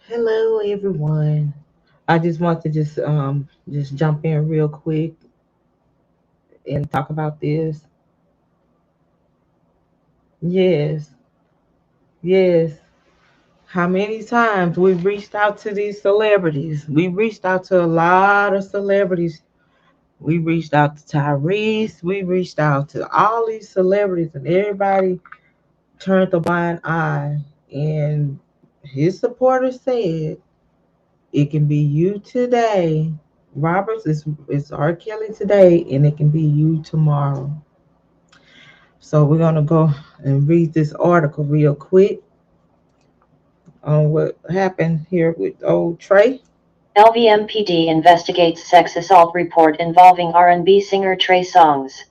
Hello, everyone. I just want to just jump in real quick and talk about this. Yes, yes. How many times we've reached out to these celebrities? We reached out to a lot of celebrities. We reached out to Tyrese. We reached out to all these celebrities, and everybody turned a blind eye. And his supporters said, "It can be you today. Roberts is R. Kelly today, and it can be you tomorrow." So we're gonna go and read this article real quick on what happened here with old Trey. LVMPD investigates sex assault report involving R&B singer Trey Songz.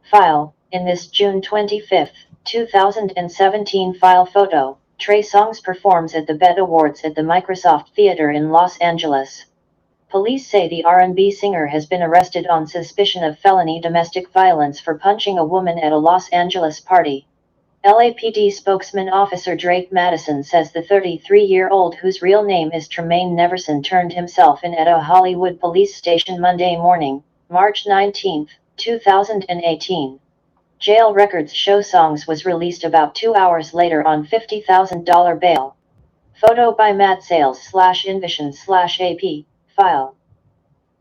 File, in this June 25, 2017 file photo, Trey Songz performs at the BET Awards at the Microsoft Theater in Los Angeles. Police say the R&B singer has been arrested on suspicion of felony domestic violence for punching a woman at a Los Angeles party. LAPD spokesman Officer Drake Madison says the 33-year-old, whose real name is Tremaine Neverson, turned himself in at a Hollywood police station Monday morning, March 19, 2018. Jail records show Songz was released about 2 hours later on $50,000 bail. Photo by Matt Sales/Invision/AP. File.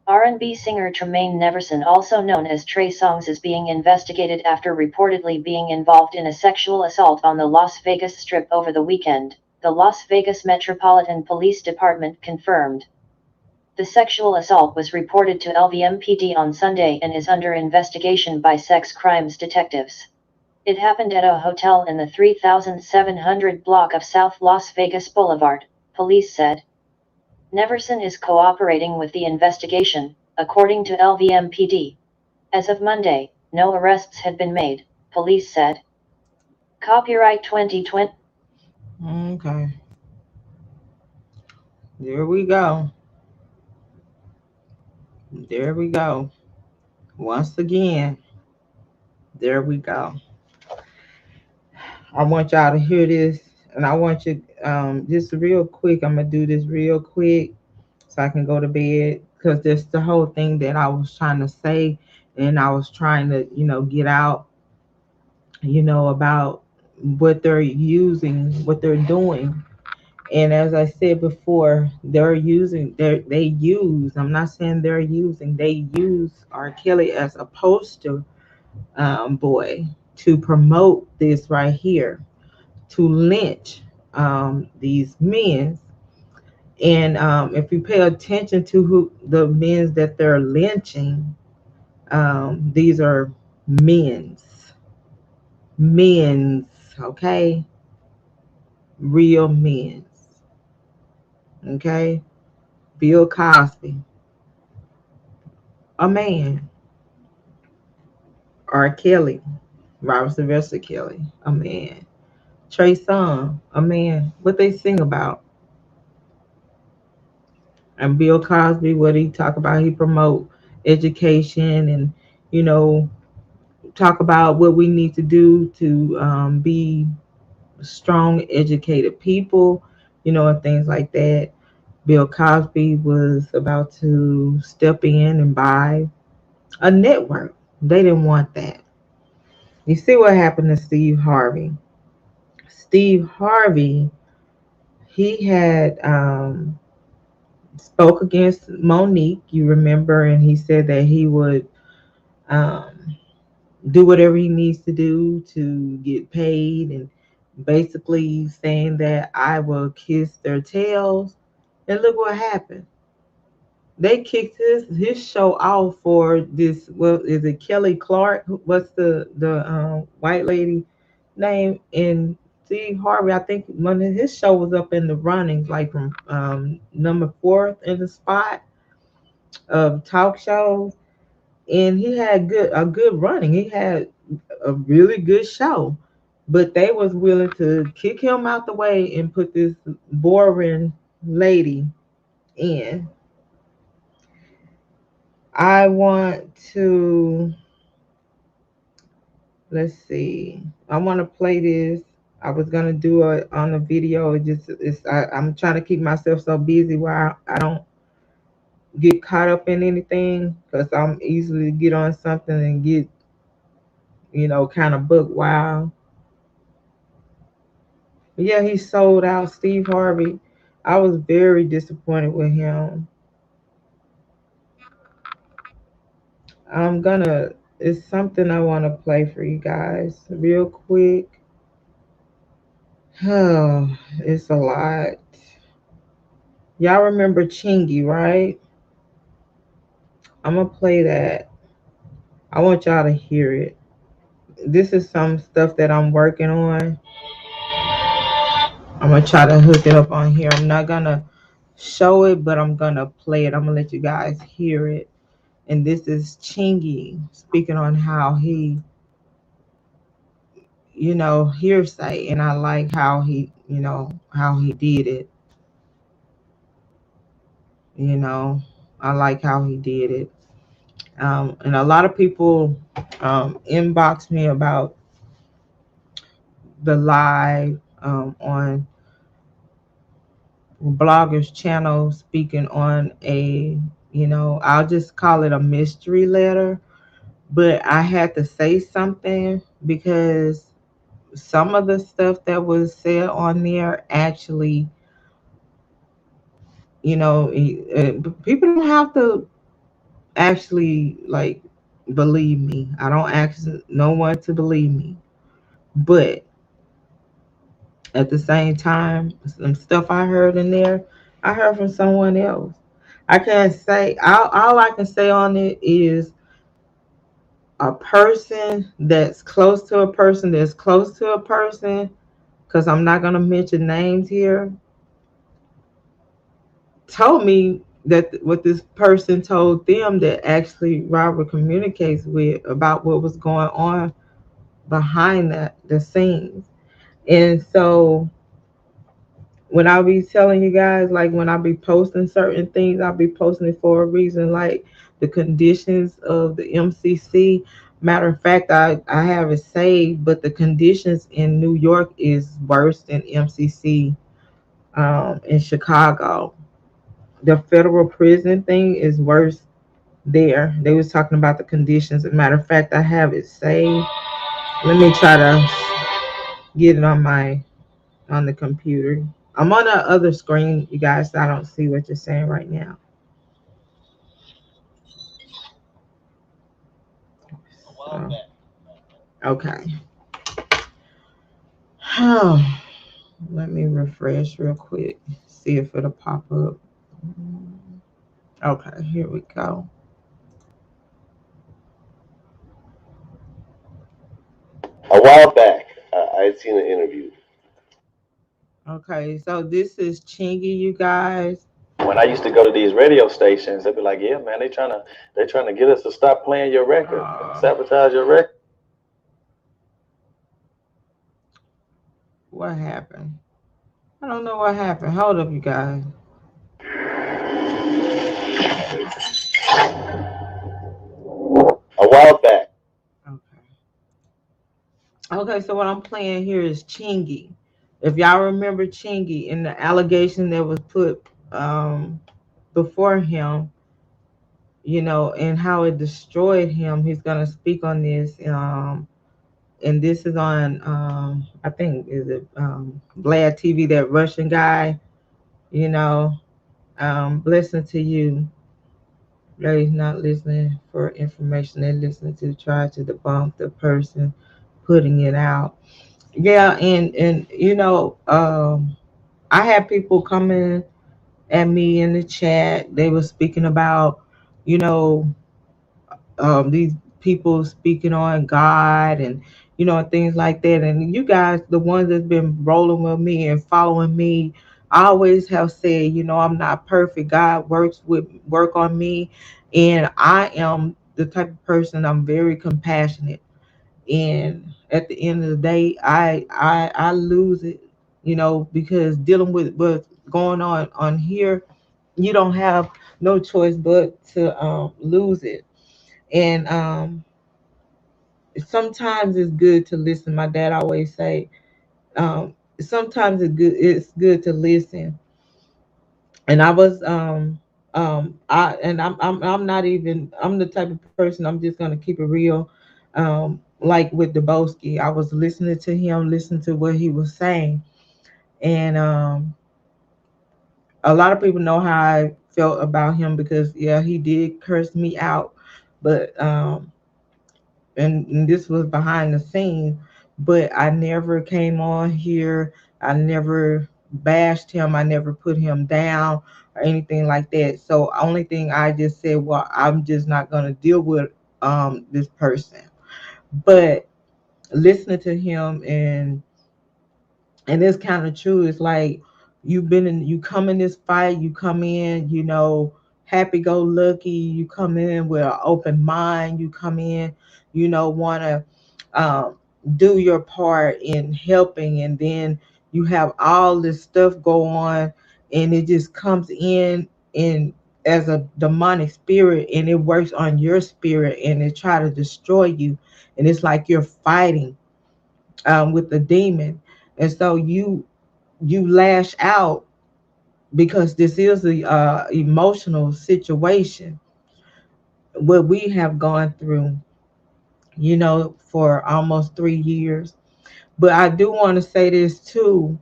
R&B singer Tremaine Neverson, also known as Trey Songz, is being investigated after reportedly being involved in a sexual assault on the Las Vegas Strip over the weekend, the Las Vegas Metropolitan Police Department confirmed. The sexual assault was reported to LVMPD on Sunday and is under investigation by sex crimes detectives. It happened at a hotel in the 3700 block of South Las Vegas Boulevard, police said. Neverson is cooperating with the investigation, according to LVMPD. As of Monday, no arrests had been made, police said. Copyright 2020. Okay, there we go. There we go. Once again, there we go. I want y'all to hear this, and I want you just real quick. I'm gonna do this real quick so I can go to bed because that's the whole thing that I was trying to say, and I was trying to get out about what they're using, what they're doing. And as I said before, they use, I'm not saying they're using, they use R. Kelly as a poster boy to promote this right here, to lynch these men. And if you pay attention to who the men that they're lynching, these are men's, men's, okay, real men's, okay. Bill Cosby, a man. R. Kelly, Robert Sylvester Kelly, a man. Trey Songz, a man. What they sing about? And Bill Cosby, what he talk about? He promote education and you know talk about what we need to do to be strong, educated people, and things like that. Bill Cosby was about to step in and buy a network. They didn't want that. You see what happened to Steve Harvey? Steve Harvey, he had spoke against Monique, you remember, and he said that he would um, do whatever he needs to do to get paid, and basically saying that I will kiss their tails. And look what happened. They kicked his show off for this. Well, is it Kelly Clark? What's the white lady name? And Steve Harvey, I think one of his show was up in the runnings, like from number fourth in the spot of talk shows, and he had a good running. He had a really good show, but they was willing to kick him out the way and put this boring lady in. I want to, let's see. I want to play this. I was gonna do it on a video. I'm trying to keep myself so busy where I don't get caught up in anything because I'm easily get on something and get kind of book wild. But yeah, he sold out. Steve Harvey. I was very disappointed with him. I'm gonna. It's something I want to play for you guys real quick. Oh, it's a lot. Y'all remember Chingy, right? I'm gonna play that. I want y'all to hear it. This is some stuff that I'm working on. I'm gonna try to hook it up on here. I'm not gonna show it, but I'm gonna play it. I'm gonna let you guys hear it. And this is Chingy speaking on how he, hearsay, and I like how he did it. You know, I like how he did it. And a lot of people inbox me about the live on bloggers channel speaking on I'll just call it a mystery letter, but I had to say something because some of the stuff that was said on there actually, people don't have to actually like believe me. I don't ask no one to believe me, but at the same time, some stuff I heard in there, I heard from someone else. I can't say all I can say on it is a person that's close to a person that's close to a person, because I'm not gonna mention names here, told me that what this person told them that actually Robert communicates with about what was going on behind the scenes. And so when I be telling you guys, like when I be posting certain things, I'll be posting it for a reason, like the conditions of the MCC. Matter of fact, I have it saved, but the conditions in New York is worse than MCC in Chicago. The federal prison thing is worse there. They was talking about the conditions. As a matter of fact, I have it saved. Let me try to get it on the computer. I'm on the other screen, you guys. So I don't see what you're saying right now. So, okay. Let me refresh real quick. See if it'll pop up. Okay, here we go. A while back, I had seen an interview. Okay, so this is Chingy, you guys. When I used to go to these radio stations, they'd be like, "Yeah, man, they trying to get us to stop playing your record, sabotage your record." What happened? I don't know what happened. Hold up, you guys. A while back, Okay. Okay, so what I'm playing here is Chingy. If y'all remember Chingy and the allegation that was put before him, and how it destroyed him, he's gonna speak on this. And this is on I think is it Vlad TV, that Russian guy, you know. Listen to you. They're not listening for information, they're listening to try to debunk the person putting it out. Yeah, and I had people coming at me in the chat. They were speaking about, you know, these people speaking on God and things like that. And you guys, the ones that's been rolling with me and following me, I always have said, I'm not perfect. God work on me, and I am the type of person. I'm very compassionate, and at the end of the day, I lose it, because dealing with what's going on here, you don't have no choice but to lose it. And sometimes it's good to listen. My dad always say, Sometimes it's good to listen. And I was I'm not even, I'm the type of person, I'm just gonna keep it real. Like with Debosky, I was listening to him, listening to what he was saying, and a lot of people know how I felt about him because yeah, he did curse me out, but and this was behind the scenes, but I never came on here. I never bashed him. I never put him down or anything like that. So only thing I just said, well, I'm just not gonna deal with this person. But listening to him, and it's kind of true. It's like you come in this fight, you come in, happy go lucky, you come in with an open mind, you come in, want to um, do your part in helping, and then you have all this stuff go on, and it just comes in as a demonic spirit, and it works on your spirit, and it try to destroy you, and it's like you're fighting with the demon, and so you lash out because this is a emotional situation what we have gone through, for almost 3 years. But I do want to say this too,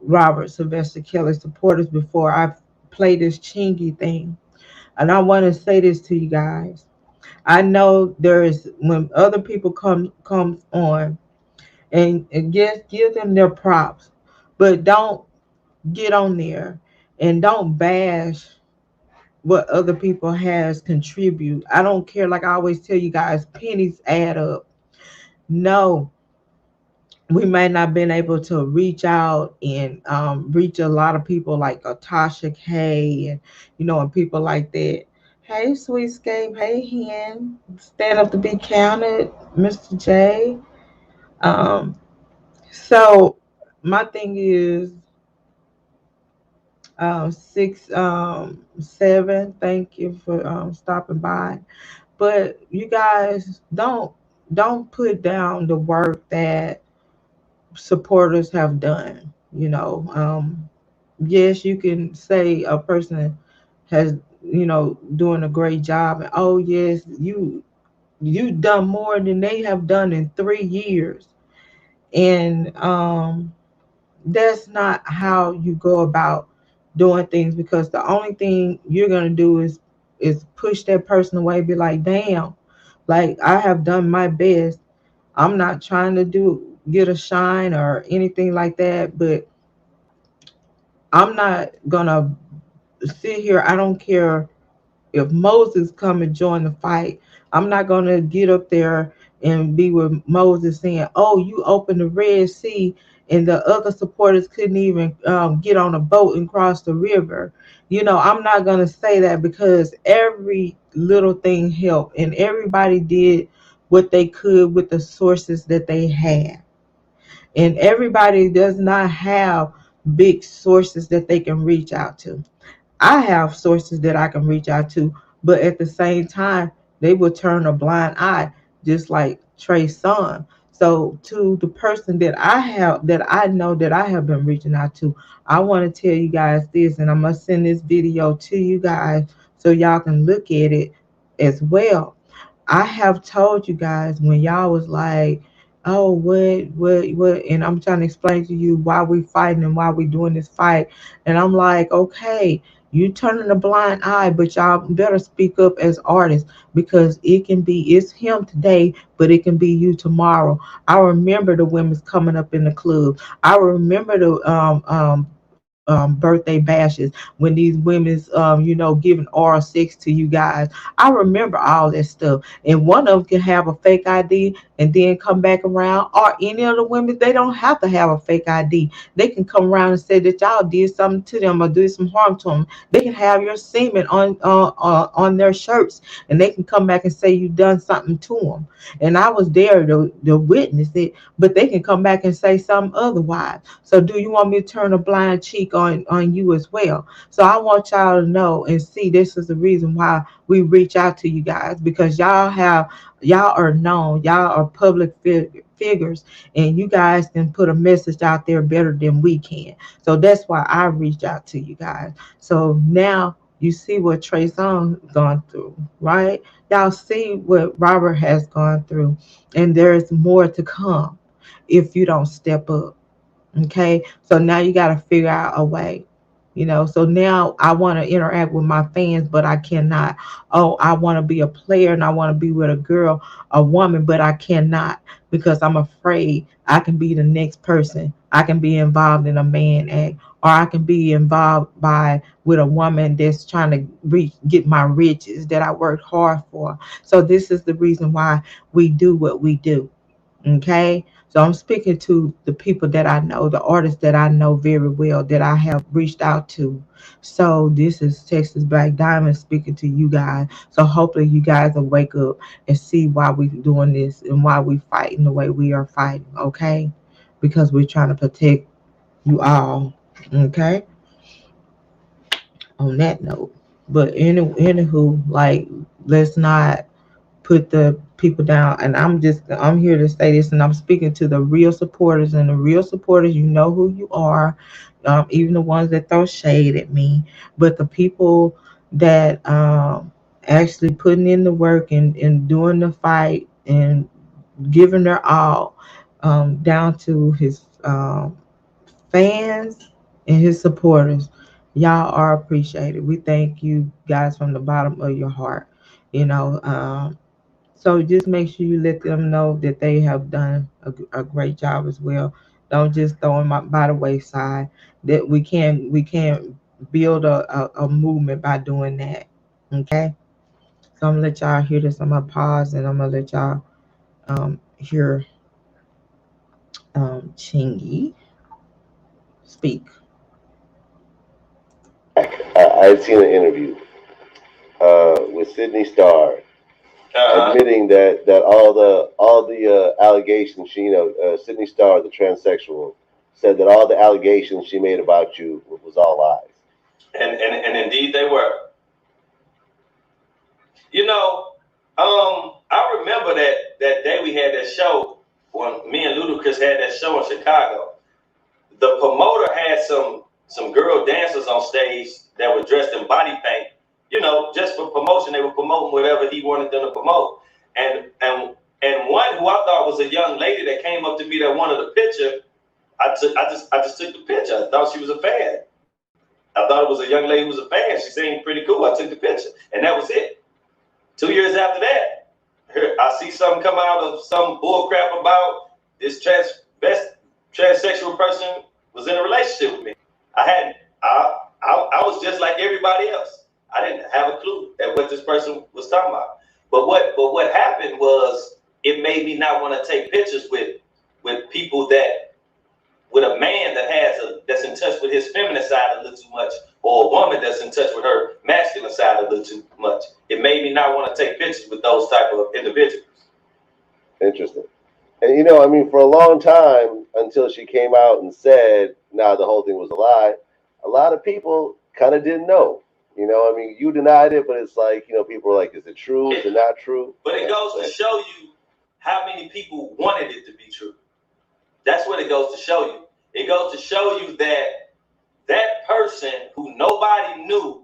Robert Sylvester Kelly supporters, before I play this Chingy thing, and I want to say this to you guys. I know there is, when other people comes on, and give them their props, but don't get on there and don't bash what other people has contribute. I don't care. Like I always tell you guys, pennies add up. No, we may not been able to reach out and reach a lot of people like Tasha K, and people like that. Hey, Sweetscape. Hey, Hen. Stand up to be counted, Mr. J. Um, so my thing is 6 7. Thank you for stopping by. But you guys don't put down the work that supporters have done. Yes, you can say a person has doing a great job, and oh yes, you done more than they have done in 3 years, and that's not how you go about doing things, because the only thing you're gonna do is push that person away, be like, damn, like I have done my best. I'm not trying to do get a shine or anything like that, but I'm not gonna sit here. I don't care if Moses come and join the fight. I'm not gonna get up there and be with Moses saying, "Oh, you opened the Red Sea, and the other supporters couldn't even get on a boat and cross the river." I'm not gonna say that, because every little thing helped, and everybody did what they could with the sources that they had, and everybody does not have big sources that they can reach out to. I have sources that I can reach out to, but at the same time, they will turn a blind eye, just like Trey Songz. So to the person that I know that I have been reaching out to, I want to tell you guys this, and I'm gonna send this video to you guys so y'all can look at it as well. I have told you guys when y'all was like, "Oh, what," and I'm trying to explain to you why we fighting and why we doing this fight, and I'm like, okay, you turning a blind eye, but y'all better speak up as artists, because it's him today, but it can be you tomorrow. I remember the women's coming up in the club. I remember the birthday bashes when these women's giving oral sex to you guys. I remember all that stuff, and one of them can have a fake ID and then come back around, or any of the women, they don't have to have a fake ID. They can come around and say that y'all did something to them or did some harm to them. They can have your semen on their shirts, and they can come back and say you done something to them, and I was there to witness it, but they can come back and say something otherwise. So do you want me to turn a blind cheek on you as well? So I want y'all to know and see, this is the reason why we reach out to you guys, because y'all are known, y'all are public figures, and you guys can put a message out there better than we can. So that's why I reach out to you guys. So now you see what Trey Songz gone through, right? Y'all see what Robert has gone through, and there's more to come if you don't step up. Okay, so now you got to figure out a way. So now I want to interact with my fans, but I cannot. Oh, I want to be a player and I want to be with a girl, a woman, but I cannot because I'm afraid I can be the next person. I can be involved in a man act, or I can be involved by with a woman that's trying to get my riches that I worked hard for. So this is the reason why we do what we do. Okay. So I'm speaking to the people that I know, the artists that I know very well, that I have reached out to. So this is Texas Black Diamond speaking to you guys. So hopefully you guys will wake up and see why we doing this and why we fighting the way we are fighting. Okay. Because we're trying to protect you all. Okay. On that note. But anywho, like, let's not put the people down. And I'm here to say this, and I'm speaking to the real supporters, and the real supporters, you know who you are. Even the ones that throw shade at me, but the people that actually putting in the work and doing the fight and giving their all, down to his fans and his supporters. Y'all are appreciated. We thank you guys from the bottom of your heart. you know um, so just make sure you let them know that they have done a great job as well. Don't just throw them out by the wayside. That we can build a movement by doing that. Okay. So I'm gonna let y'all hear this. I'm gonna pause and I'm gonna let y'all hear Chingy speak. I had seen an interview with Sydney Starr admitting that all the allegations Sydney Starr, the transsexual, said that all the allegations she made about you was all lies. And indeed they were. I remember that day we had that show when me and Ludacris had that show in Chicago. The promoter had some girl dancers on stage that were dressed in body paint, just for promotion. They were promoting whatever he wanted them to promote. And one who I thought was a young lady that came up to me that wanted a picture, I just took the picture. I thought she was a fan. I thought it was a young lady who was a fan. She seemed pretty cool. I took the picture, and that was it. 2 years after that, I see something come out of some bull crap about this transsexual person was in a relationship with me. I was just like everybody else. I didn't have a clue at what this person was talking about. But what happened was it made me not want to take pictures with people with a man that's in touch with his feminine side a little too much, or a woman that's in touch with her masculine side a little too much. It made me not want to take pictures with those type of individuals. Interesting. And for a long time, until she came out and said, "Nah, the whole thing was a lie," a lot of people kind of didn't know. You denied it, but it's like, people are like, "Is it true? Is it not true?" But it goes to show you how many people wanted it to be true. That's what it goes to show you. It goes to show you that person who nobody knew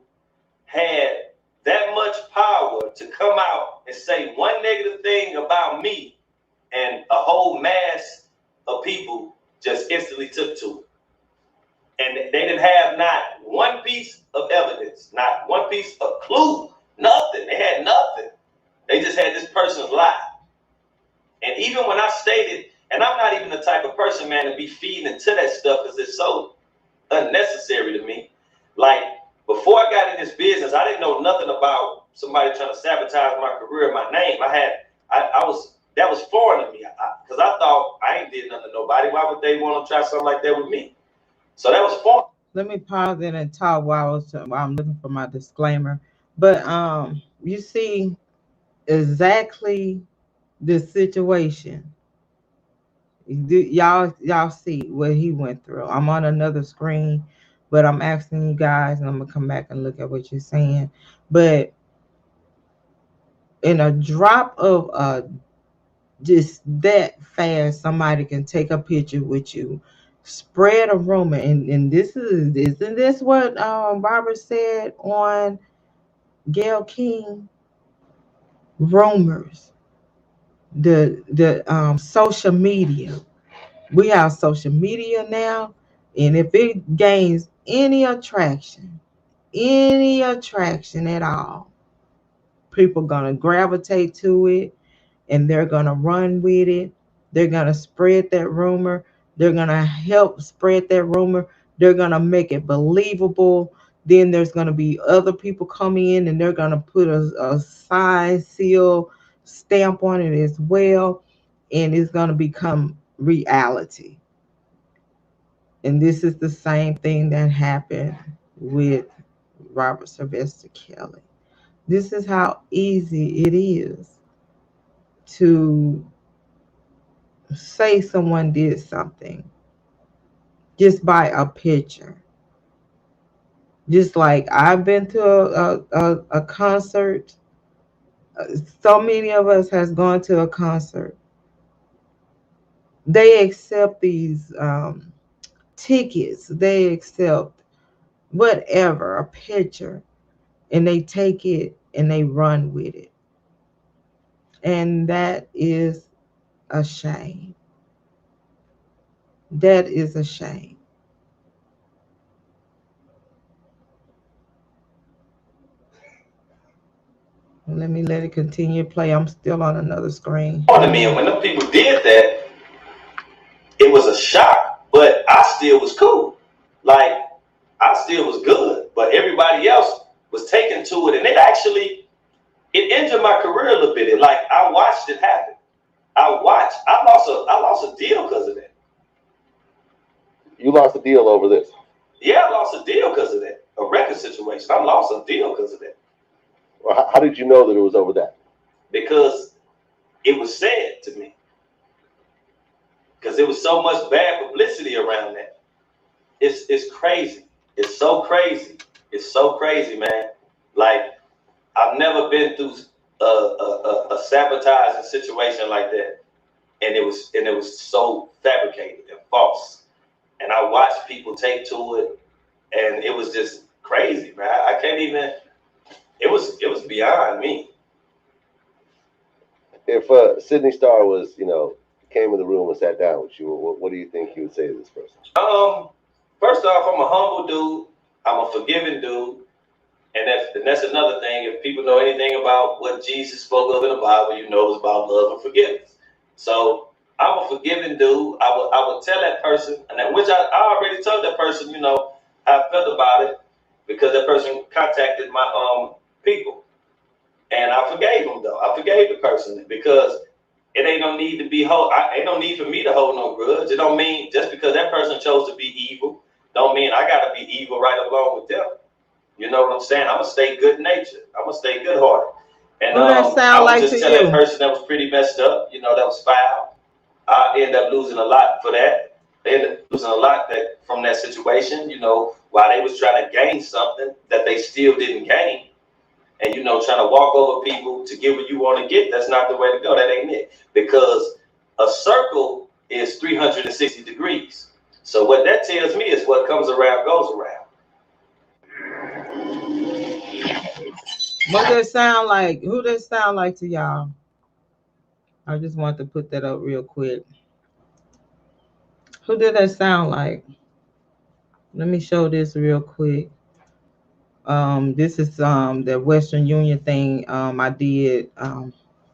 had that much power to come out and say one negative thing about me, and a whole mass of people just instantly took to it. And they didn't have not one piece of evidence, not one piece of clue, nothing. They had nothing. They just had this person's lie. And even when I stated, and I'm not even the type of person, man, to be feeding into that stuff because it's so unnecessary to me. Like, before I got in this business, I didn't know nothing about somebody trying to sabotage my career, my name. That was foreign to me because I thought I ain't did nothing to nobody. Why would they want to try something like that with me? So that was foreign. Let me pause in and talk while I'm looking for my disclaimer. But you see exactly the situation. Y'all see what he went through. I'm on another screen, but I'm asking you guys, and I'm gonna come back and look at what you're saying. But in a drop of a just that fast somebody can take a picture with you, spread a rumor. And this isn't this what Robert said on Gail King? Rumors, the social media. We have social media now, and if it gains any attraction at all, people gonna gravitate to it, and they're going to run with it. They're going to spread that rumor. They're going to help spread that rumor. They're going to make it believable. Then there's going to be other people coming in, and they're going to put a sign, seal, stamp on it as well. And it's going to become reality. And this is the same thing that happened with Robert Sylvester Kelly. This is how easy it is to say someone did something just by a picture. Just like I've been to a concert. So many of us has gone to a concert. They accept these tickets. They accept whatever, a picture, and they take it and they run with it. And that is a shame. That is a shame. Let it continue to play. I'm still on another screen. To me, and when them people did that, it was a shock, but I still was cool. Like, I still was good, but everybody else was taken to it, and it injured my career a little bit. Like, I watched it happen. I lost a deal because of that. You lost a deal over this? Yeah, I lost a deal because of that. A record situation. I lost a deal because of that. Well, how did you know that it was over that? Because it was said to me. Because there was so much bad publicity around that. It's crazy. It's so crazy. It's so crazy, man. Like, I've never been through a sabotaging situation like that, and it was so fabricated and false. And I watched people take to it, and it was just crazy, man. I can't even. It was beyond me. If Sydney Star was, came in the room and sat down with you, what do you think you would say to this person? First off, I'm a humble dude. I'm a forgiving dude. And that's another thing. If people know anything about what Jesus spoke of in the Bible, you know it's about love and forgiveness. So I'm a forgiving dude. I would tell that person, and that, which I already told that person, how I felt about it, because that person contacted my people, and I forgave them though. I forgave the person because it ain't no need to be ain't no need for me to hold no grudge. It don't mean just because that person chose to be evil, don't mean I gotta be evil right along with them. You know what I'm saying? I'm gonna stay good natured. I'm gonna stay good hearted. And I would just tell that person that was pretty messed up, that was foul. I end up losing a lot for that. They end up losing a lot from that situation, while they was trying to gain something that they still didn't gain. And, trying to walk over people to get what you want to get, that's not the way to go. That ain't it. Because a circle is 360 degrees. So what that tells me is what comes around goes around. What does it sound like? Who does it sound like to y'all? I just want to put that up real quick. Who did that sound like? Let me show this real quick. This is the Western Union thing I did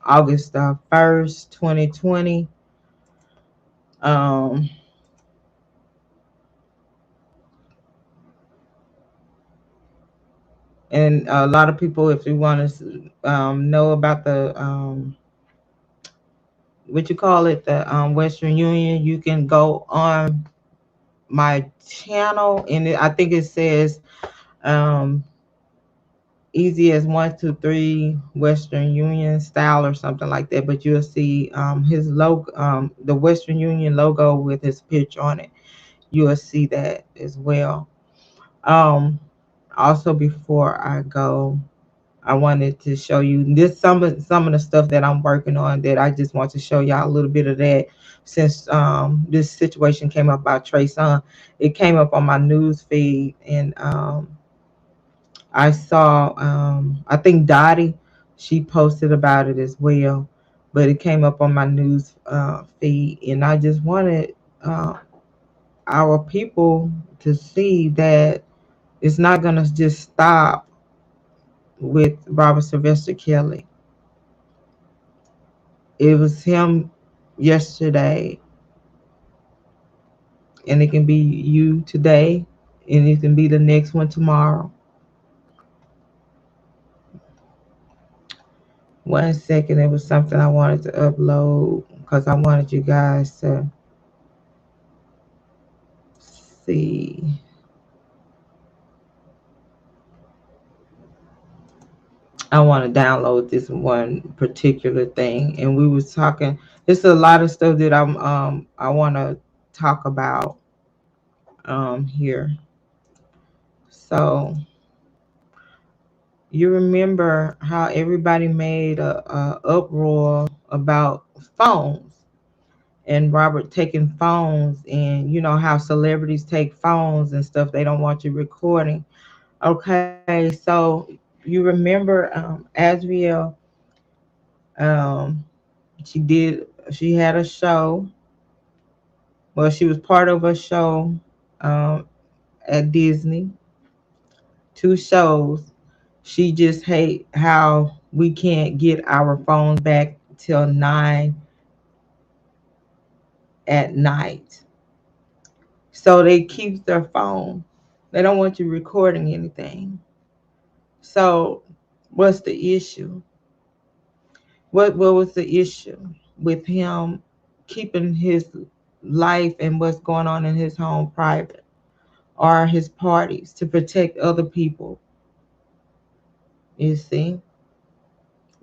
August 1st, 2020. And a lot of people, if you want to know about the what you call it, the Western Union, you can go on my channel, and I think it says easy as 1, 2, 3 Western Union style or something like that. But you'll see his logo, the Western Union logo with his picture on it. You will see that as well. Also, before I go, I wanted to show you this some of the stuff that I'm working on, that I just want to show y'all a little bit of that, since this situation came up about Trey Songz. It came up on my news feed, and I saw I think Dottie, she posted about it as well, but it came up on my news feed, and I just wanted uh, our people to see that it's not gonna just stop with Robert Sylvester Kelly. It was him yesterday, and it can be you today, and it can be the next one tomorrow. One second, it was something I wanted to upload because I wanted you guys to see. I want to download this one particular thing, and we was talking. It's a lot of stuff that I want to talk about here. So you remember how everybody made a uproar about phones, and Robert taking phones, and you know how celebrities take phones and stuff. They don't want you recording. Okay, so you remember Azriel, um, she had a show. Well, she was part of a show um, at Disney, two shows. She just hate how we can't get our phones back till 9 at night. So they keep their phone. They don't want you recording anything. So what's the issue? What was the issue with him keeping his life and what's going on in his home private, or his parties, to protect other people? You see?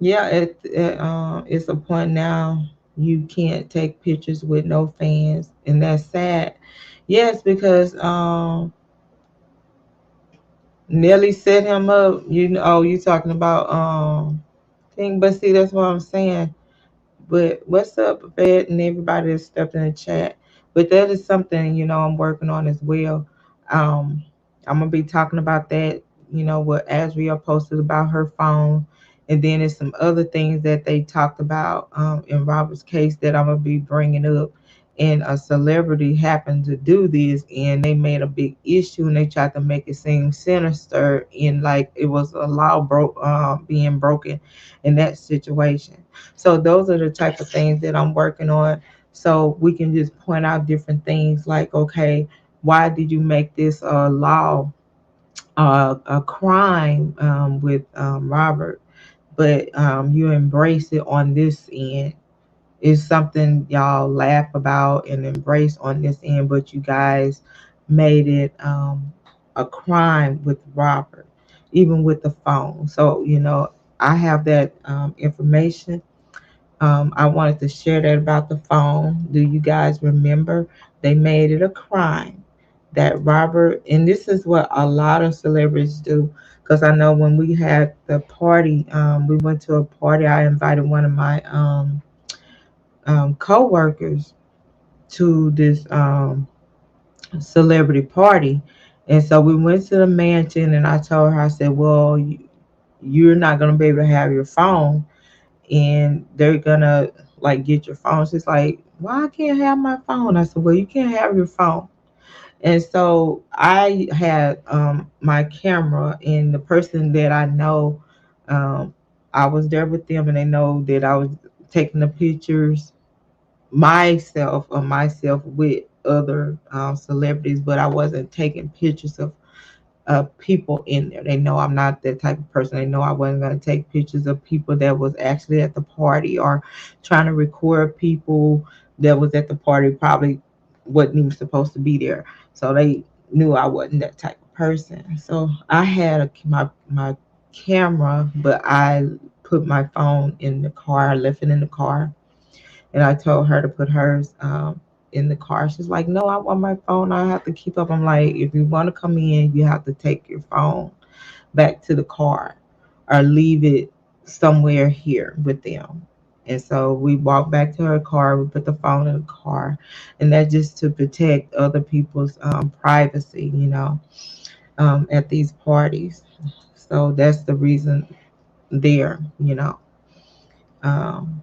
Yeah, it's a point now you can't take pictures with no fans, and that's sad. Yes, because Nelly set him up. You know, oh, you talking about thing, but see, that's what I'm saying. But what's up, Fed, and everybody that stepped in the chat? But that is something, I'm working on as well. Um, I'm gonna be talking about that. What Azria posted about her phone, and then there's some other things that they talked about in Robert's case that I'm gonna be bringing up. And a celebrity happened to do this, and they made a big issue, and they tried to make it seem sinister, and like it was a law being broken in that situation. So those are the type of things that I'm working on. So we can just point out different things like, okay, why did you make this a law, a crime with Robert, but you embrace it on this end? It's something y'all laugh about and embrace on this end, but you guys made it a crime with Robert, even with the phone. So, I have that information. I wanted to share that about the phone. Do you guys remember they made it a crime that Robert, and this is what a lot of celebrities do, because I know when we had the party, we went to a party. I invited one of my co-workers to this celebrity party, and so we went to the mansion, and I told her, I said, well, you're not going to be able to have your phone, and they're gonna like get your phone. She's like, why I can't have my phone? I said, well, you can't have your phone. And so I had my camera, and the person that I know, um, I was there with them, and they know that I was taking the pictures myself with other celebrities, but I wasn't taking pictures of people in there. They know I'm not that type of person. They know I wasn't going to take pictures of people that was actually at the party, or trying to record people that was at the party, probably wasn't even supposed to be there. So they knew I wasn't that type of person. So I had my camera, but I put my phone in the car. I left it in the car, and I told her to put hers in the car. She's like, no, I want my phone. I have to keep up. I'm like, if you want to come in, you have to take your phone back to the car. or leave it somewhere here with them. And so we walked back to her car. We put the phone in the car, and that's just to protect other people's privacy, at these parties. So that's the reason there. Um,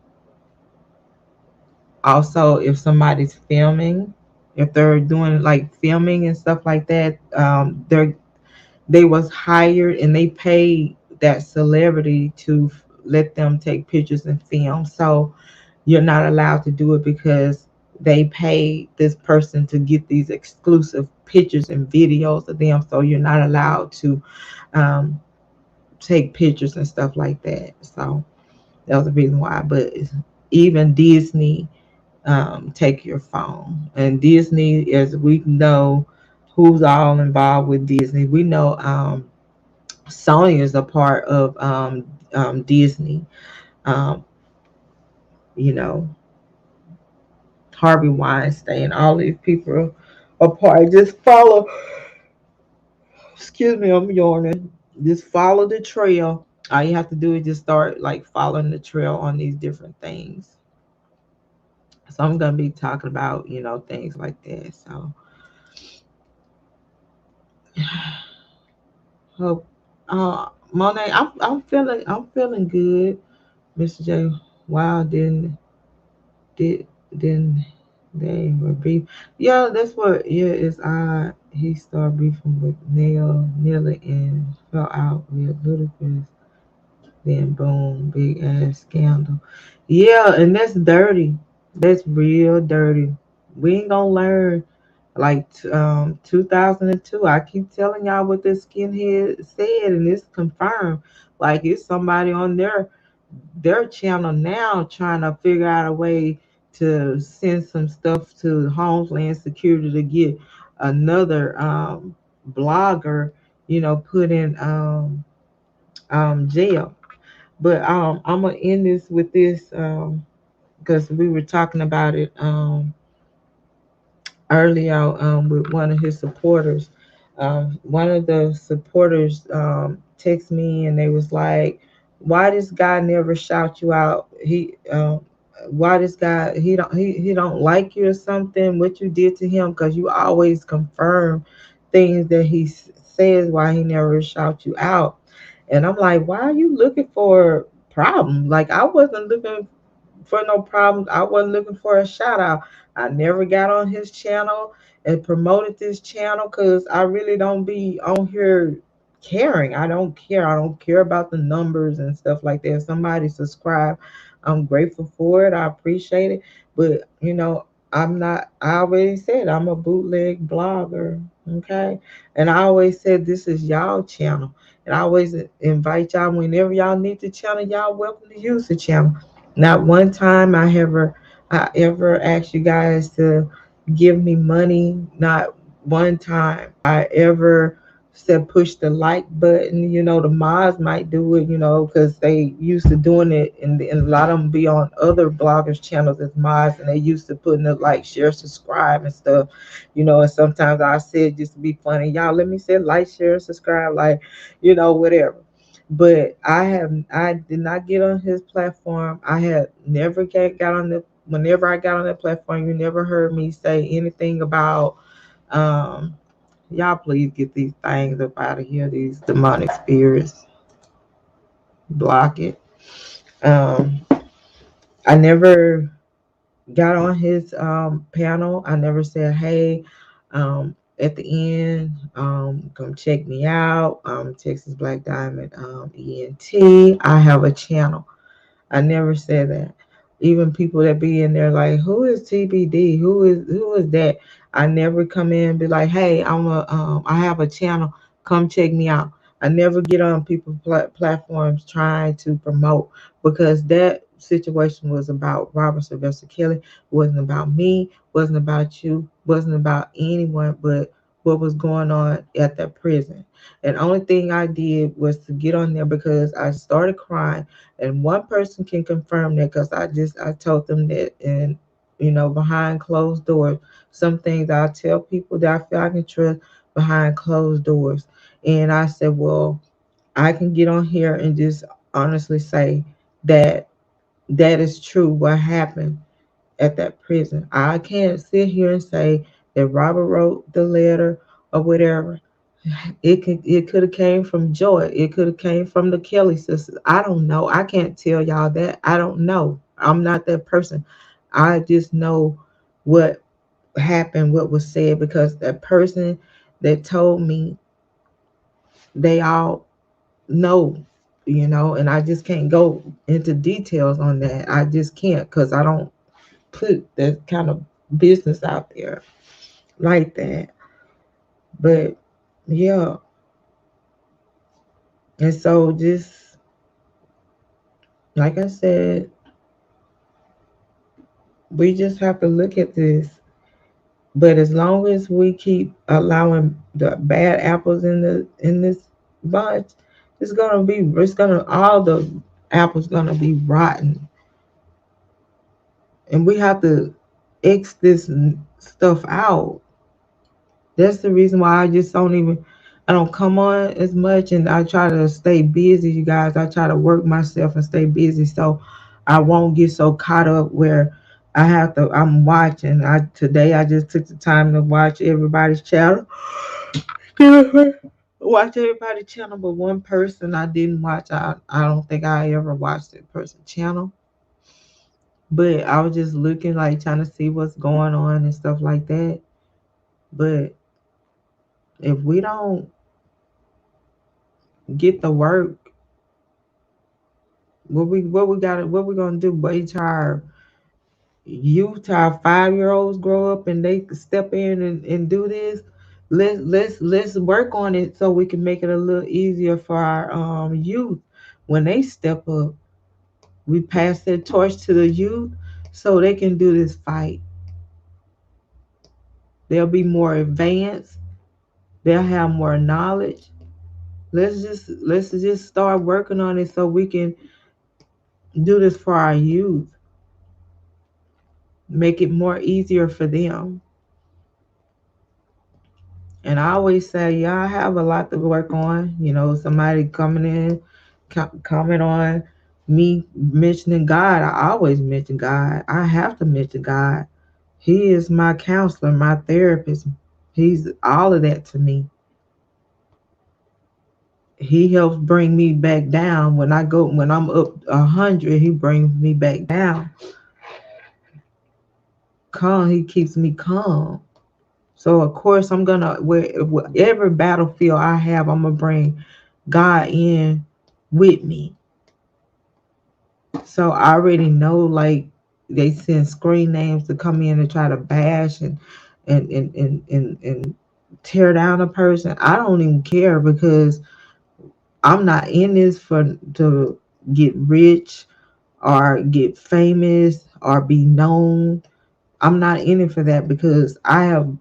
Also, if somebody's filming, if they're doing like filming and stuff like that, they was hired and they paid that celebrity to let them take pictures and film. So you're not allowed to do it because they paid this person to get these exclusive pictures and videos of them. So you're not allowed to um, take pictures and stuff like that. So that was the reason why. But even Disney take your phone. And Disney, as we know, who's all involved with Disney. We know Sony is a part of Disney. Um, you know, Harvey Weinstein, all these people are part. Just follow. Excuse me, I'm yawning. Just follow the trail. All you have to do is just start like following the trail on these different things. So I'm gonna be talking about things like that. So hope Monet, I'm feeling good. Mr. J. Wow, didn't they were beef. Yeah, that's what it's odd. He started beefing with Nearly and fell out with Ludacris. Then boom, big ass scandal. Yeah, and that's dirty. That's real dirty. We ain't gonna learn. Like 2002, I keep telling y'all what this skinhead said, and it's confirmed. Like it's somebody on their channel now trying to figure out a way to send some stuff to Homeland Security to get another blogger, put in jail. But I'm gonna end this with this because we were talking about it earlier with one of his supporters. One of the supporters texted me and they was like, "Why this guy never shout you out? Why this guy he don't like you or something? What you did to him? Because you always confirm things that he says. Why he never shout you out?" And I'm like, "Why are you looking for problem? Like I wasn't looking for no problems. I wasn't looking for a shout out. I never got on his channel and promoted this channel because I really don't be on here caring. I don't care. I don't care about the numbers and stuff like that. If somebody subscribe, I'm grateful for it. I appreciate it. But I'm not. I always said I'm a bootleg blogger. Okay, and I always said this is y'all channel, and I always invite y'all whenever y'all need the channel. Y'all welcome to use the channel. Not one time I ever asked you guys to give me money. Not one time I ever said push the like button. The mods might do it, because they used to doing it, and a lot of them be on other bloggers' channels as mods, and they used to putting the like, share, subscribe, and stuff. And sometimes I said just to be funny, y'all let me say like, share, subscribe, like, whatever. But I did not get on his platform. I had never got on the whenever I got on that platform, you never heard me say anything about um y'all please get these things up out of here, these demonic spirits. Block it. Um I never got on his panel. I never said, hey, at the end, come check me out. Texas Black Diamond ENT. I have a channel. I never said that. Even people that be in there like, who is TBD? Who is that? I never come in and be like, hey, I have a channel. Come check me out. I never get on people's platforms trying to promote because that situation was about Robert Sylvester Kelly. Wasn't about me. Wasn't about you. Wasn't about anyone but what was going on at that prison. And only thing I did was to get on there because I started crying, and one person can confirm that because I told them that, and behind closed doors, some things I tell people that I feel I can trust behind closed doors. And I said, well, I can get on here and just honestly say that that is true what happened at that prison. I can't sit here and say that Robert wrote the letter or whatever. It could have came from Joy. It could have came from the Kelly sisters. I don't know. I can't tell y'all that. I don't know. I'm not that person. I just know what happened, what was said, because that person that told me, they all know, and I just can't go into details on that. I just can't, because I don't put that kind of business out there like that. But yeah, and so just like I said, we just have to look at this. But as long as we keep allowing the bad apples in this bunch, it's gonna all the apples gonna be rotten, and we have to X this stuff out. That's the reason why I don't come on as much, and I try to stay busy, you guys. I try to work myself and stay busy so I won't get so caught up where I'm watching. Today I just took the time to watch everybody's channel. Watch everybody's channel, but one person I didn't watch. I don't think I ever watched that person's channel. But I was just looking, like trying to see what's going on and stuff like that. But if we don't get the work, what we gonna do? Wait till our youth, our 5-year-olds grow up and they can step in and do this. Let's work on it so we can make it a little easier for our youth when they step up. We pass that torch to the youth so they can do this fight. They'll be more advanced. They'll have more knowledge. Let's just start working on it so we can do this for our youth. Make it more easier for them. And I always say, yeah, I have a lot to work on. Somebody coming in, comment on me mentioning God. I always mention God. I have to mention God. He is my counselor, my therapist. He's all of that to me. He helps bring me back down when I'm up 100. He brings me back down. Calm. He keeps me calm. So of course I'm gonna wherever battlefield I have, I'm gonna bring God in with me. So I already know, like, they send screen names to come in and try to bash and tear down a person. I don't even care, because I'm not in this for to get rich or get famous or be known. I'm not in it for that, because I have,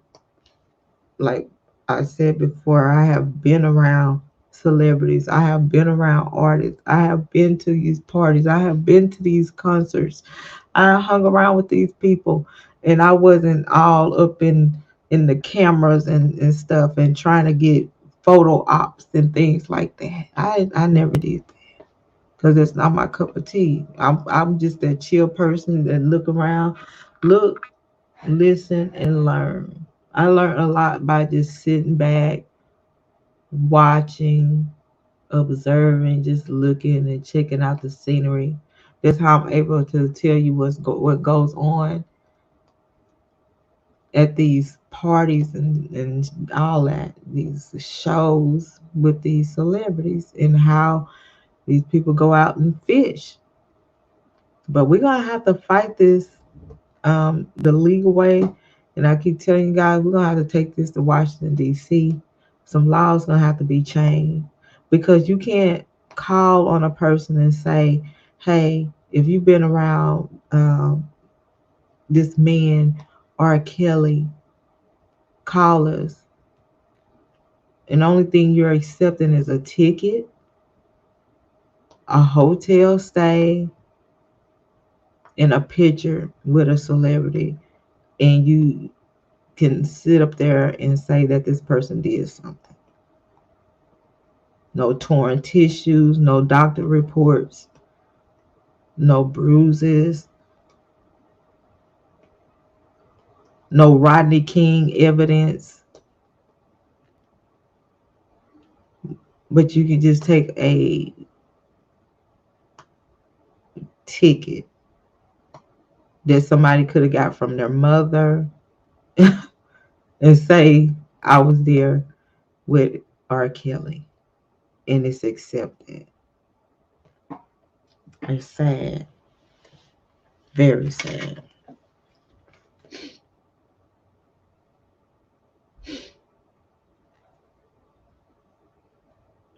like I said before, I have been around celebrities. I have been around artists. I have been to these parties. I have been to these concerts. I hung around with these people, and I wasn't all up in the cameras and stuff and trying to get photo ops and things like that. I never did that, because it's not my cup of tea. I'm just that chill person that look, listen, and learn. I learned a lot by just sitting back, watching, observing, just looking and checking out the scenery. That's how I'm able to tell you what goes on at these parties and all that, these shows with these celebrities, and how these people go out and fish. But we're gonna have to fight this the legal way. And I keep telling you guys, we're gonna have to take this to Washington D.C. Some laws gonna have to be changed, because you can't call on a person and say, "Hey, if you've been around this man R. Kelly, call us." And the only thing you're accepting is a ticket, a hotel stay, and a picture with a celebrity, and you can sit up there and say that this person did something. no torn tissues, no doctor reports, no bruises, no Rodney King evidence. But you could just take a ticket that somebody could have got from their mother and say, I was there with R. Kelly. And it's accepted. It's sad. Very sad.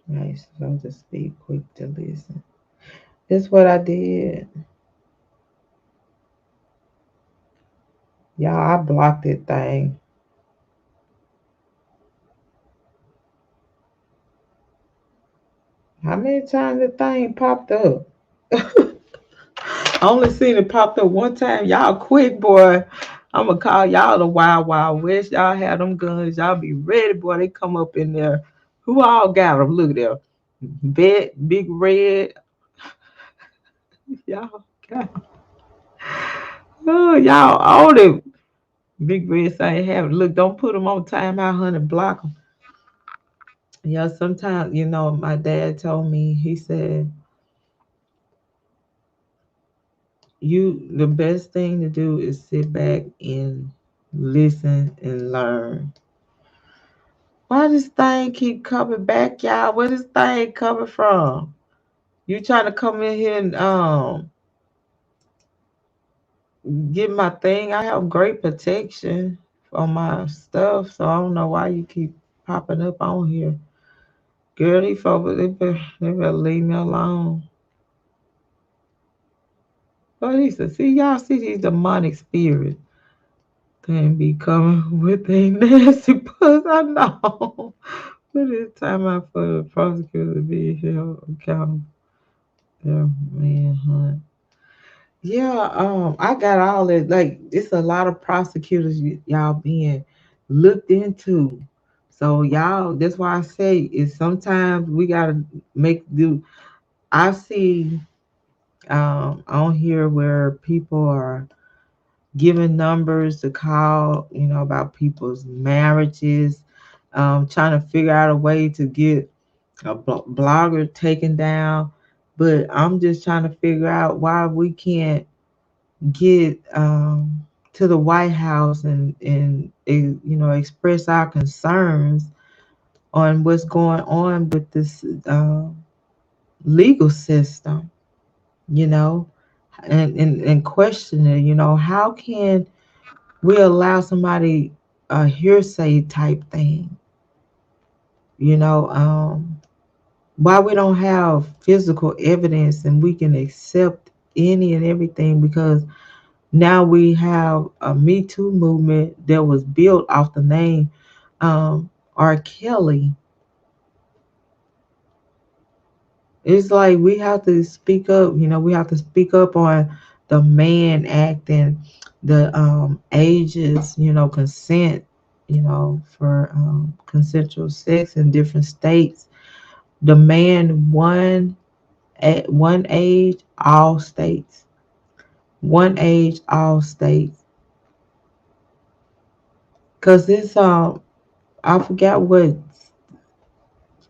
Right, so I'll just be quick to listen. That's what I did. Y'all, I blocked that thing. How many times the thing popped up? I only seen it popped up one time. Y'all quick, boy. I'm gonna call y'all the Wild Wild West. Y'all have them guns. Y'all be ready, boy. They come up in there. Who all got them? Look there. Big Red. Y'all got 'em. Oh, y'all own it. Big Red say, have it. Look, don't put them on timeout, honey. Block them. Yeah, sometimes, my dad told me, he said, the best thing to do is sit back and listen and learn. Why this thing keep coming back, y'all? Where this thing coming from? You trying to come in here and get my thing? I have great protection on my stuff, so I don't know why you keep popping up on here. Girl, these folks, they better leave me alone. But Lisa, see, y'all see these demonic spirits. They be coming with their nasty puss, I know. But it's time out for the prosecutor to be held accountable. Yeah, man, hunt. Yeah, I got all that. Like, it's a lot of prosecutors y'all being looked into. So y'all, that's why I say is sometimes we gotta make do. I see on here where people are giving numbers to call, about people's marriages, trying to figure out a way to get a blogger taken down. But I'm just trying to figure out why we can't get to the White House and express our concerns on what's going on with this legal system, you know, and question it. How can we allow somebody a hearsay type thing? You know, why we don't have physical evidence and we can accept any and everything because now we have a Me Too movement that was built off the name R. Kelly. It's like we have to speak up, we have to speak up on the Mann Act and the ages, consent, for consensual sex in different states. The man one at one age, all states. One age, all states. Cause it's I forgot what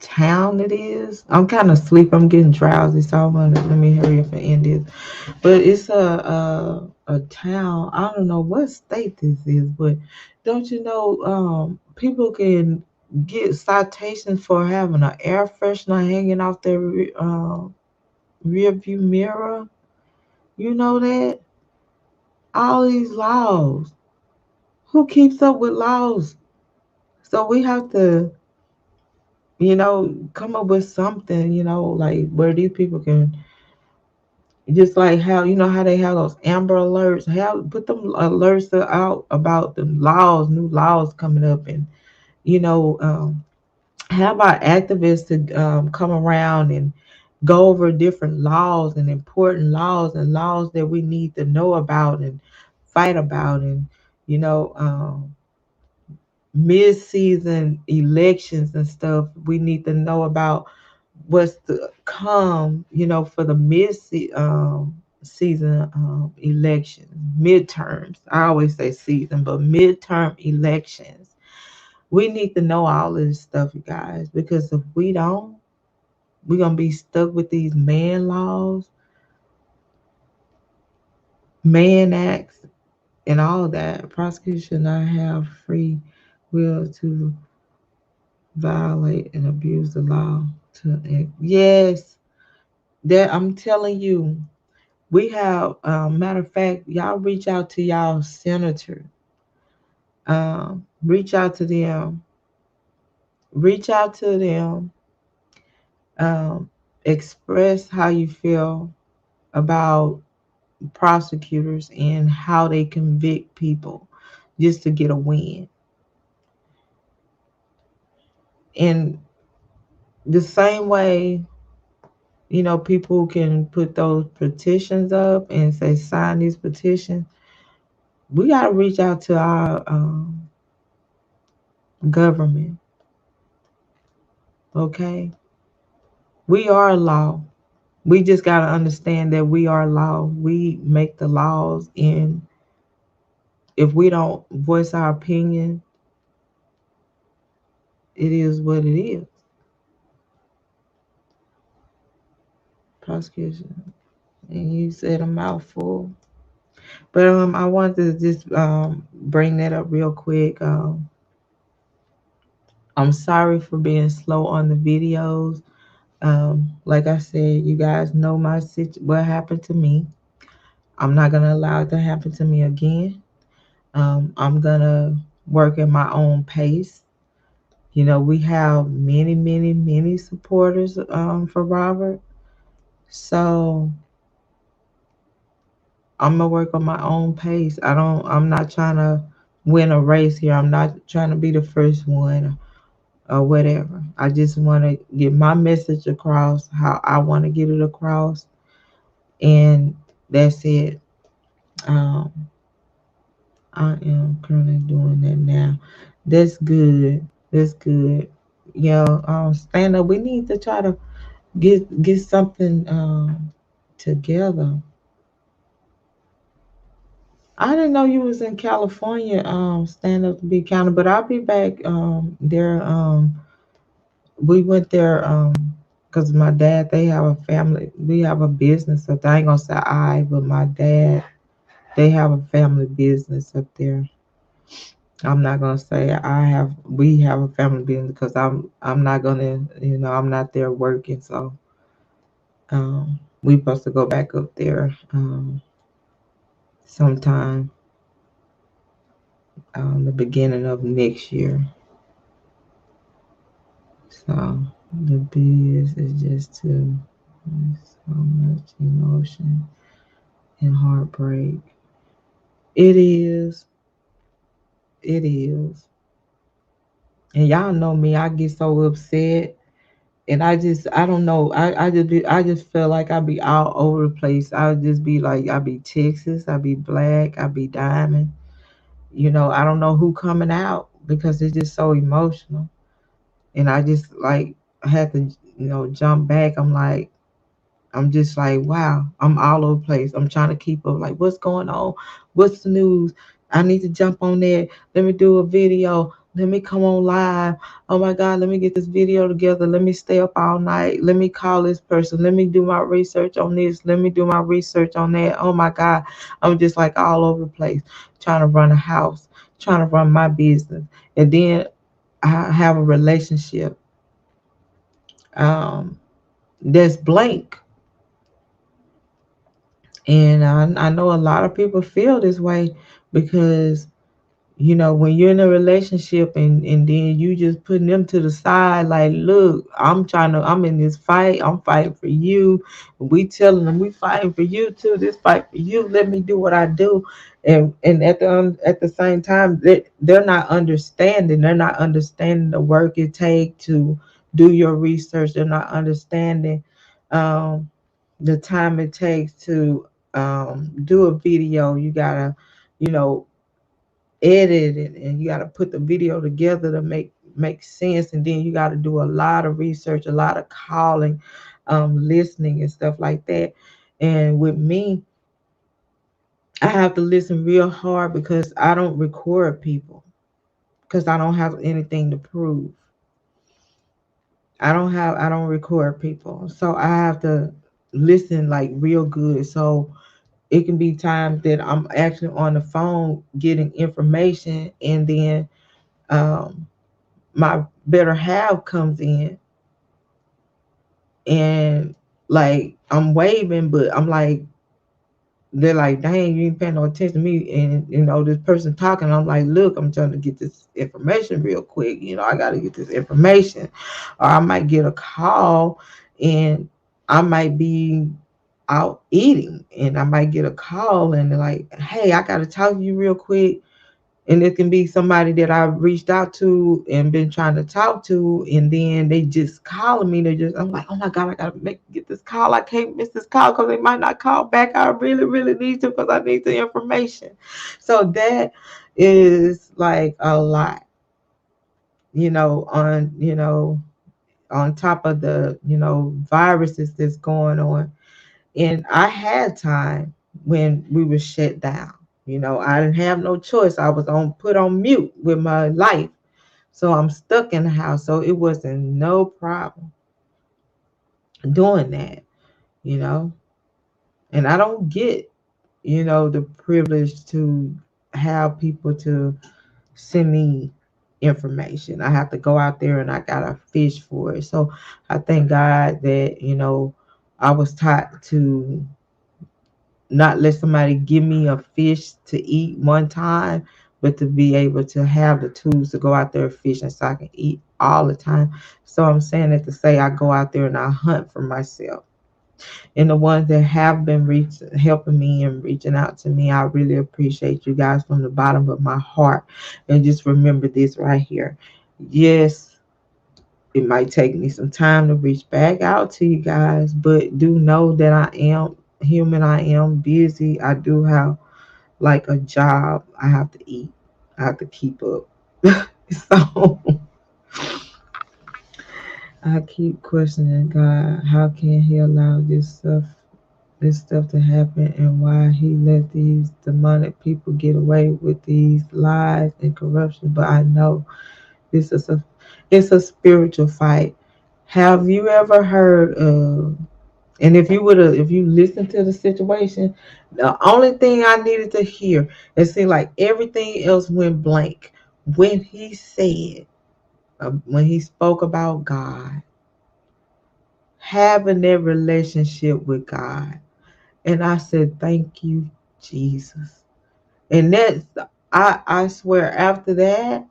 town it is. I'm kind of asleep. I'm getting drowsy, so I'm gonna let me hurry up and end this. But it's a town. I don't know what state this is, but don't you know? People can get citations for having an air freshener hanging off their rear view mirror. You know that all these laws. Who keeps up with laws? So we have to come up with something, like where these people can just like how how they have those Amber Alerts, put them alerts out about the laws, new laws coming up, and you know, um, have our activists to come around and go over different laws and important laws and laws that we need to know about and fight about, and you know. Mid-season elections and stuff we need to know about what's to come, for the season elections, midterms. I always say season, but midterm elections. We need to know all of this stuff, you guys, because if we don't, we're gonna be stuck with these man laws, man acts, and all that. Prosecutors should not have free will to violate and abuse the law. Yes, that I'm telling you. We have, matter of fact, y'all reach out to y'all senator. Reach out to them. Reach out to them. Um, Express how you feel about prosecutors and how they convict people just to get a win. And the same way, people can put those petitions up and say, sign these petitions. We got to reach out to our government, okay? We are law. We just got to understand that we are law. We make the laws, and if we don't voice our opinion, it is what it is. Prosecution. And you said a mouthful. But I wanted to just bring that up real quick. I'm sorry for being slow on the videos. Like I said, you guys know what happened to me. I'm not gonna allow it to happen to me again. I'm gonna work at my own pace. We have many, many, many supporters for Robert. So I'm gonna work on my own pace. I'm not trying to win a race here. I'm not trying to be the first one or whatever. I just want to get my message across how I want to get it across, and that's it. Um, I am currently doing that now. That's good. That's good. Stand up. We need to try to get something together. I didn't know you was in California. Stand up to be counted, but I'll be back there. We went there because my dad. They have a family. We have a business up there. I ain't gonna say but my dad. They have a family business up there. I'm not gonna say we have a family business because I'm not gonna, I'm not there working. So we supposed to go back up there sometime the beginning of next year. So the is just too so much emotion and heartbreak. It is. It is. And y'all know me, I get so upset. And I don't know. I just feel like I be all over the place. I would just be like, I be Texas, I be black, I be diamond. I don't know who coming out because it's just so emotional. And I just like I had to, jump back. I'm just like, wow, I'm all over the place. I'm trying to keep up. Like, what's going on? What's the news? I need to jump on there. Let me do a video. Let me come on live. Oh my God, let me get this video together. Let me stay up all night. Let me call this person. Let me do my research on this. Let me do my research on that. Oh my God. I'm just like all over the place, trying to run a house, trying to run my business. And then I have a relationship that's blank. And I know a lot of people feel this way because, when you're in a relationship and then you just putting them to the side, like, look, I'm in this fight. I'm fighting for you. We telling them we fighting for you too. This fight for you. Let me do what I do. And at the same time, they're not understanding. They're not understanding the work it takes to do your research. They're not understanding the time it takes to do a video. You gotta, you know, edit it, and you gotta put the video together to make sense, and then you got to do a lot of research, a lot of calling, listening and stuff like that. And with me, I have to listen real hard because I don't record people because I don't have anything to prove. I don't record people. So I have to listen like real good. So it can be times that I'm actually on the phone getting information, and then um my better half comes in, and like I'm waving, but I'm like, they're like, dang, you ain't paying no attention to me. And, this person talking, I'm like, look, I'm trying to get this information real quick. I got to get this information. Or I might get a call, and I might be out eating, and I might get a call, and they're like, hey, I got to talk to you real quick. And it can be somebody that I've reached out to and been trying to talk to, and then they just calling me. I'm like, oh my God, I gotta get this call. I can't miss this call because they might not call back. I really, really need to because I need the information. So that is like a lot, on top of the, viruses that's going on. And I had time when we were shut down. I didn't have no choice. I was on put on mute with my life. So I'm stuck in the house. So it wasn't no problem doing that, you know. And I don't get, the privilege to have people to send me information. I have to go out there and I gotta fish for it. So I thank God that, I was taught to not let somebody give me a fish to eat one time, but to be able to have the tools to go out there fishing so I can eat all the time. So I'm saying it to say I go out there and I hunt for myself. And the ones that have been helping me and reaching out to me, I really appreciate you guys from the bottom of my heart. And just remember this right here. Yes, it might take me some time to reach back out to you guys, but do know that I am human. I am busy. I do have like a job. I have to eat. I have to keep up. So I keep questioning God. How can He allow this stuff to happen, and why He let these demonic people get away with these lies and corruption? But I know this is it's a spiritual fight. Have you ever heard of? And if you listen to the situation, the only thing I needed to hear, it seemed like everything else went blank when he said, when he spoke about God, having that relationship with God. And I said, thank you, Jesus. And I swear, after that,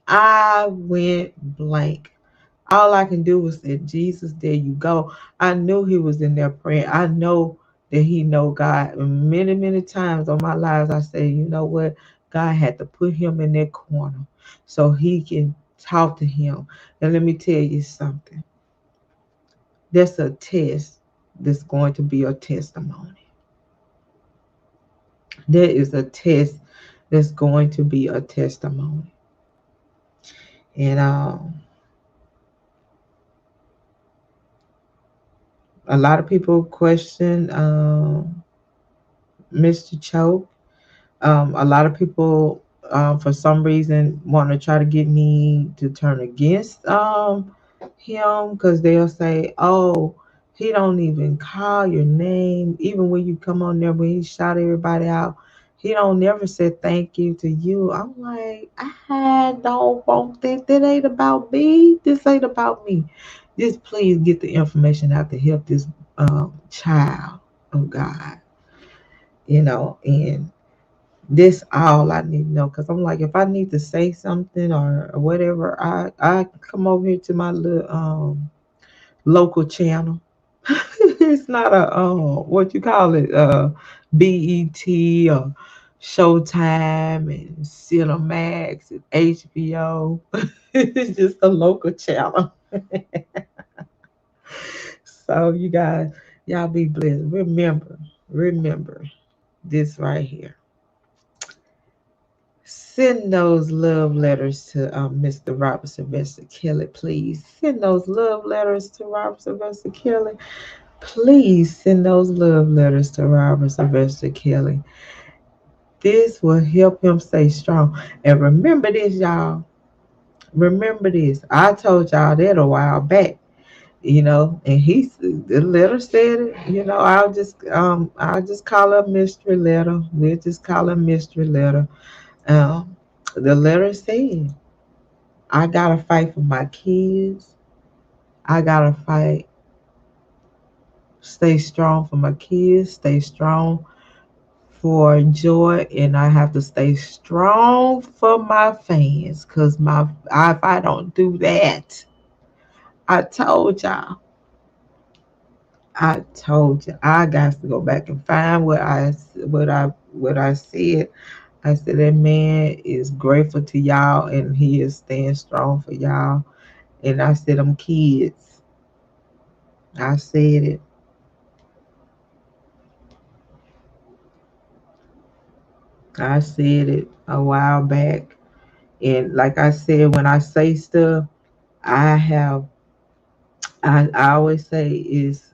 I went blank. All I can do was say, Jesus, there you go. I knew he was in there praying. I know that he know God. Many, many times on my lives, I say, you know what? God had to put him in that corner so he can talk to him. And let me tell you something. That's a test that's going to be a testimony. There is a test that's going to be a testimony. And a lot of people question Mr. Choke. A lot of people, for some reason, want to try to get me to turn against him because they'll say, "Oh, he don't even call your name, even when you come on there when he shot everybody out. He don't never say thank you to you." I'm like, I don't want that. That ain't about me. This ain't about me. Just please get the information out to help this child of God. And this all I need to know, because I'm like, if I need to say something or whatever, I come over here to my little local channel. It's not a what you call it, BET or Showtime and Cinemax and HBO. It's just a local channel. So you guys, y'all be blessed. Remember this right here. Send those love letters to Mr. Robert Sylvester Kelly, please. Send those love letters to Robert Sylvester Kelly. Please send those love letters to Robert Sylvester Kelly. This will help him stay strong. And remember this, y'all. Remember this. I told y'all that a while back. And the letter said it. I'll just call her mystery letter. We'll just call her mystery letter. Um, the letter said, I gotta fight for my kids. I gotta fight, stay strong for my kids, stay strong for joy, and I have to stay strong for my fans. Cause if I don't do that, I told y'all. I told you I got to go back and find what I said. I said that man is grateful to y'all and he is staying strong for y'all. And I said them kids. I said it. I said it a while back. And like I said, when I say stuff, I have I always say is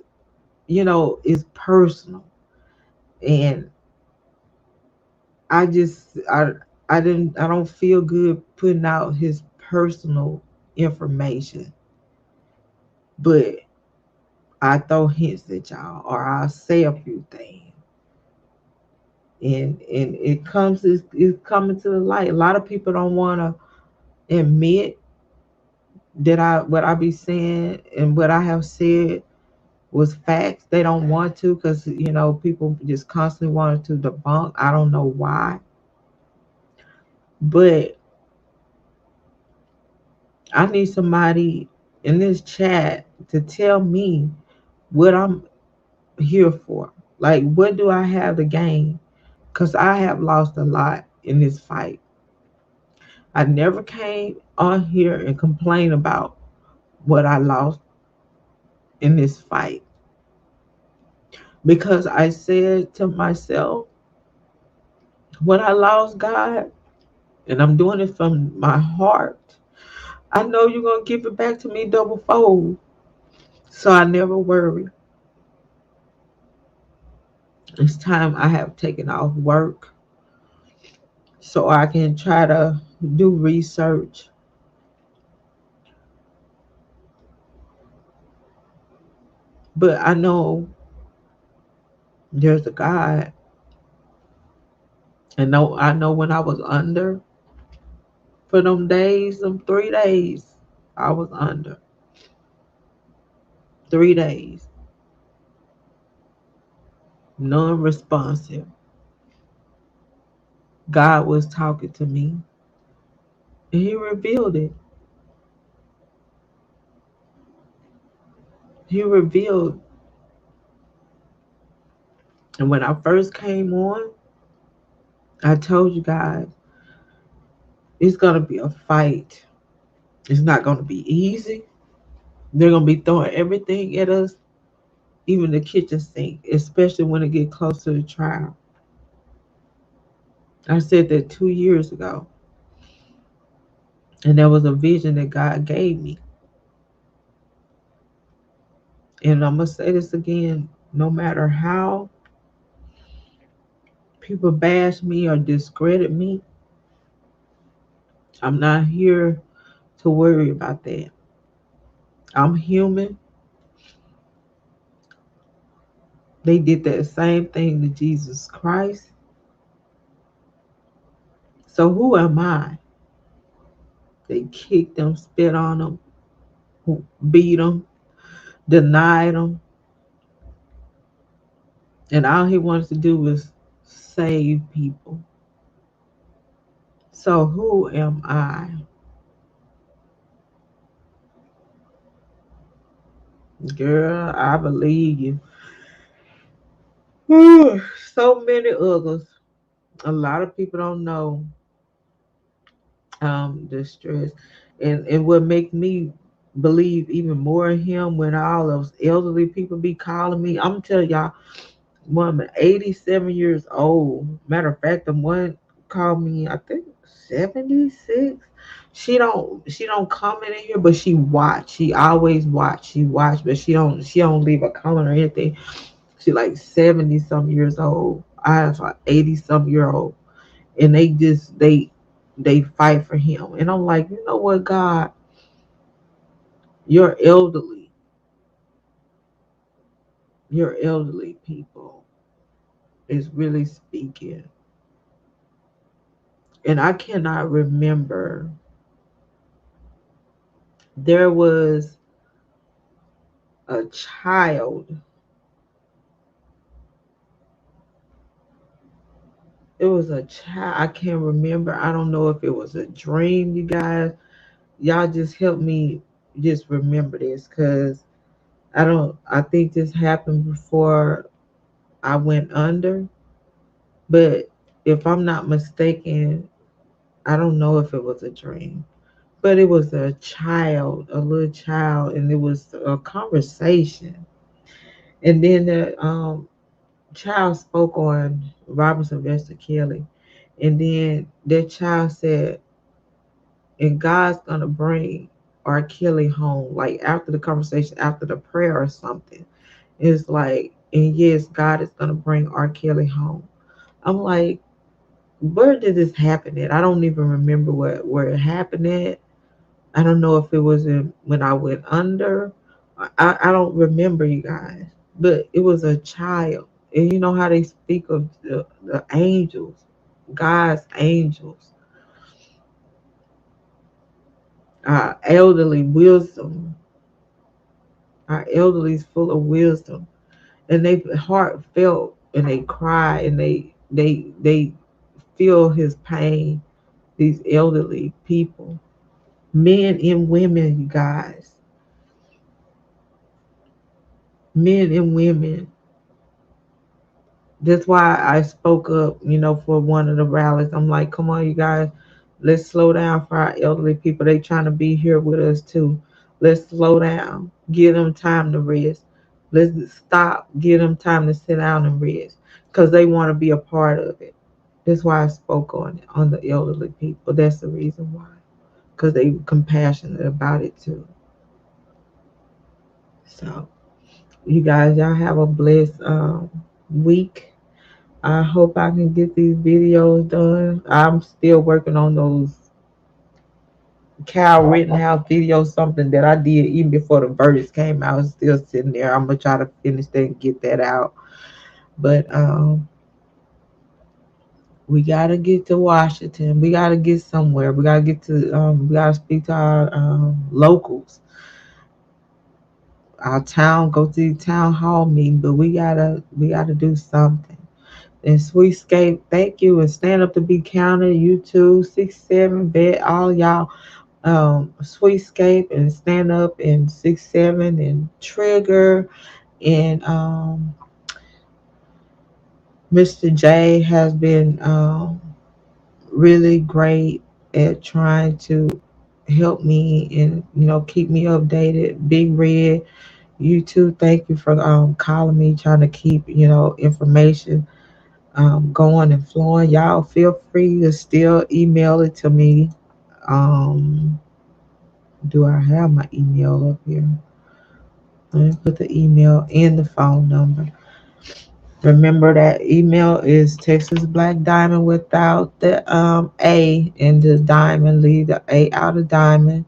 personal. And I just I don't feel good putting out his personal information, but I throw hints at y'all or I'll say a few things. And it's coming to the light. A lot of people don't wanna admit that I what I be saying and what I have said was facts. They don't want to because people just constantly wanted to debunk. I don't know why. But I need somebody in this chat to tell me what I'm here for. Like, what do I have to gain? Because I have lost a lot in this fight. I never came on here and complained about what I lost in this fight because I said to myself, when I lost God, and I'm doing it from my heart, I know you're going to give it back to me double fold. So I never worry. It's time I have taken off work so I can try to do research. But I know there's a God. And I know when I was under for them days, them 3 days, I was under 3 days, non-responsive. God was talking to me and he revealed it. He revealed. And when I first came on, I told you guys, it's going to be a fight. It's not going to be easy. They're going to be throwing everything at us, even the kitchen sink, especially when it get close to the trial. I said that 2 years ago. And there was a vision that God gave me. And I'm going to say this again, no matter how people bash me or discredit me, I'm not here to worry about that. I'm human. They did that same thing to Jesus Christ. So who am I? They kicked him, spit on him, beat him, denied him. And all he wanted to do was save people. So who am I? Girl, I believe you. Whew, so many others. A lot of people don't know the stress. And it would make me believe even more in him when all those elderly people be calling me. I'm telling y'all, woman, 87 years old. Matter of fact, the one called me, I think 76. She don't comment in here, but she watch. She always watch. She watch, but she don't leave a comment or anything. She like 70 some years old. I have like 80 some year old, and they fight for him. And I'm like, you know what, God, you're elderly. Your elderly people is really speaking. And I cannot remember. There was a child. It was a child. I can't remember. I don't know if it was a dream, you guys. Y'all just help me just remember this, because I think this happened before I went under. But if I'm not mistaken, I don't know if it was a dream. But it was a child, a little child, and it was a conversation. And then the child spoke on Robert Sylvester Kelly. And then that child said, and God's gonna bring R. Kelly home. Like after the conversation, after the prayer or something. It's like, and yes, God is gonna bring R. Kelly home. I'm like, where did this happen at? I don't even remember where it happened at. I don't know if it was when I went under. I don't remember, you guys. But it was a child. And you know how they speak of the angels, God's angels, elderly wisdom. Our elderly is full of wisdom. And they heartfelt, and they cry, and they feel his pain, these elderly people. Men and women, you guys. Men and women. That's why I spoke up, for one of the rallies. I'm like, come on, you guys, let's slow down for our elderly people. They trying to be here with us too. Let's slow down. Give them time to rest. Let's stop. Give them time to sit down and rest, because they want to be a part of it. That's why I spoke on the elderly people. That's the reason why, because they compassionate about it too. So, you guys, y'all have a blessed week. I hope I can get these videos done. I'm still working on those Cal Rittenhouse videos, something that I did even before the verdicts came out. It's still sitting there. I'm gonna try to finish that and get that out. But we gotta get to Washington. We gotta get somewhere. We gotta get to. We gotta speak to our locals, our town. Go to the town hall meeting. But we gotta do something. And Sweetscape, thank you. And Stand Up to Be Counted, you too, 6-7, bet all y'all. Sweetscape and Stand Up and 6-7 and Trigger and Mr. J has been really great at trying to help me and keep me updated. Big Red, you too. Thank you for calling me, trying to keep information going and flowing. Y'all feel free to still email it to me. Do I have my email up here? Let me put the email and the phone number. Remember that email is Texas Black Diamond without the A in the diamond. Leave the A out of diamond.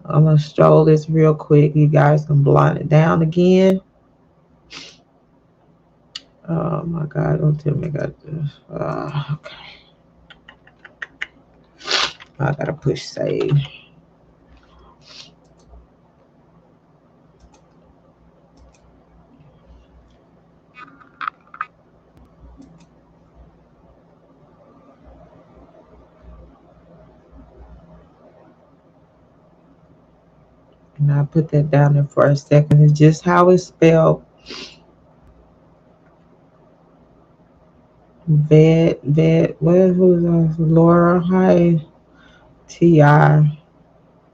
I'm gonna stroll this real quick. You guys can blind it down again. Oh my God! Don't tell me I got this. Okay. I gotta push save. And I put that down there for a second. It's just how it's spelled. Who's Laura? Hi, T.I.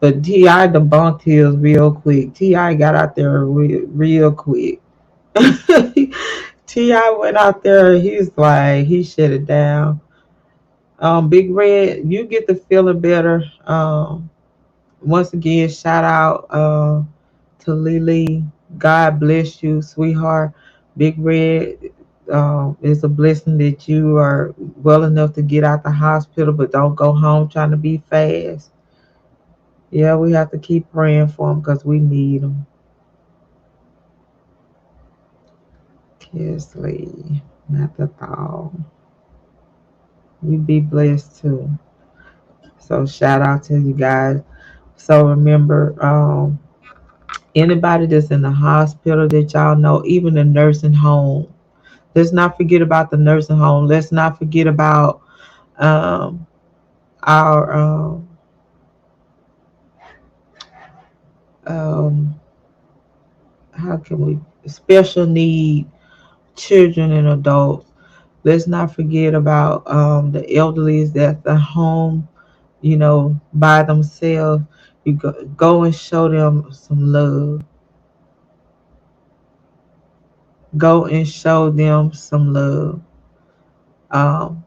But T.I. debunked his real quick. T.I. got out there real quick. T.I. went out there, he's like, he shut it down. Big Red, you get the feeling better. Once again, shout out to Lily. God bless you, sweetheart. Big Red, it's a blessing that you are well enough to get out the hospital, but don't go home trying to be fast. Yeah, we have to keep praying for them because we need them. Kesley, not the thought. You be blessed too. So shout out to you guys. So remember, anybody that's in the hospital that y'all know, even the nursing home. Let's not forget about the nursing home. Let's not forget about um, our um, how can we special need children and adults. Let's not forget about the elderly that's at home, by themselves. You go and show them some love. Go and show them some love. Um,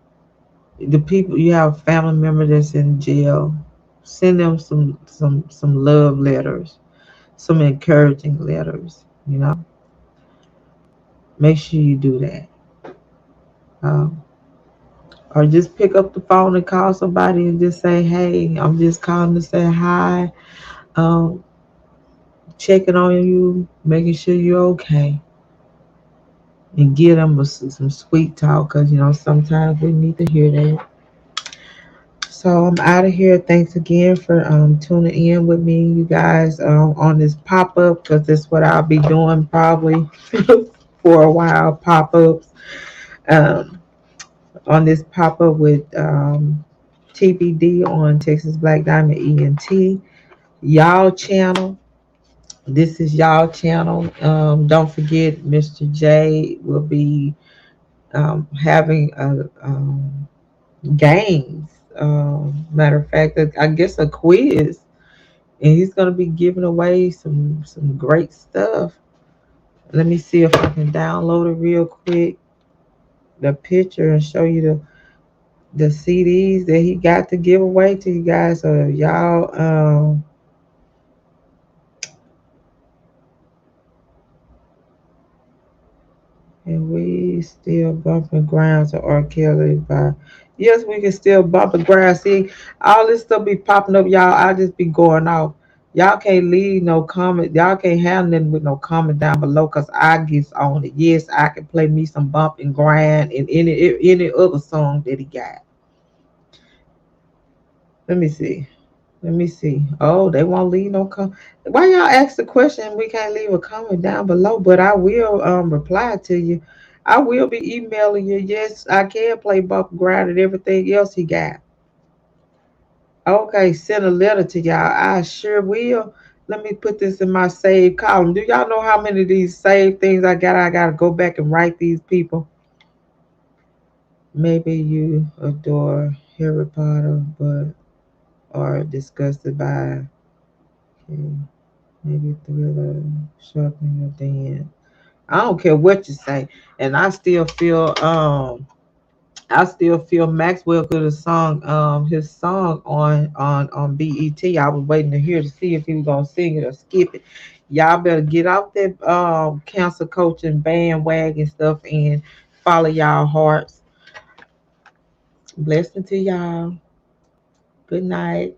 the people you have a family member that's in jail, send them some love letters, some encouraging letters. Make sure you do that. Um, or just pick up the phone and call somebody and just say, "Hey, I'm just calling to say hi, um, checking on you, making sure you're okay," and give them some sweet talk because sometimes we need to hear that. So I'm out of here. Thanks again for tuning in with me, you guys, on this pop up because that's what I'll be doing probably for a while. Pop ups um, on this pop up with TBD on Texas Black Diamond ENT. Y'all channel. This is y'all channel. Don't forget, Mr. J will be having a games. Matter of fact, I guess a quiz, and he's gonna be giving away some great stuff. Let me see if I can download it real quick, the picture, and show you the CDs that he got to give away to you guys. So y'all, and we still bumping ground to R. Kelly by. Yes, we can still bump the ground. See, all this stuff be popping up, y'all. I just be going off. Y'all can't leave no comment. Y'all can't have nothing with no comment down below because I get on it. Yes, I can play me some bump and grind and any other song that he got. Let me see. Let me see. Oh, they won't leave no comment. Why y'all ask the question? We can't leave a comment down below, but I will reply to you. I will be emailing you. Yes, I can play bump grind and everything else he got. Okay, send a letter to y'all. I sure will. Let me put this in my save column. Do y'all know how many of these saved things I got? I gotta go back and write these people. Maybe you adore Harry Potter, but are disgusted by. Okay. Maybe thriller, sharpening your dance. I don't care what you say, and I still feel Maxwell could have sung his song on BET. I was waiting to hear to see if he was gonna sing it or skip it. Y'all better get off that cancer coaching bandwagon stuff and follow y'all hearts. Blessing to y'all. Good night.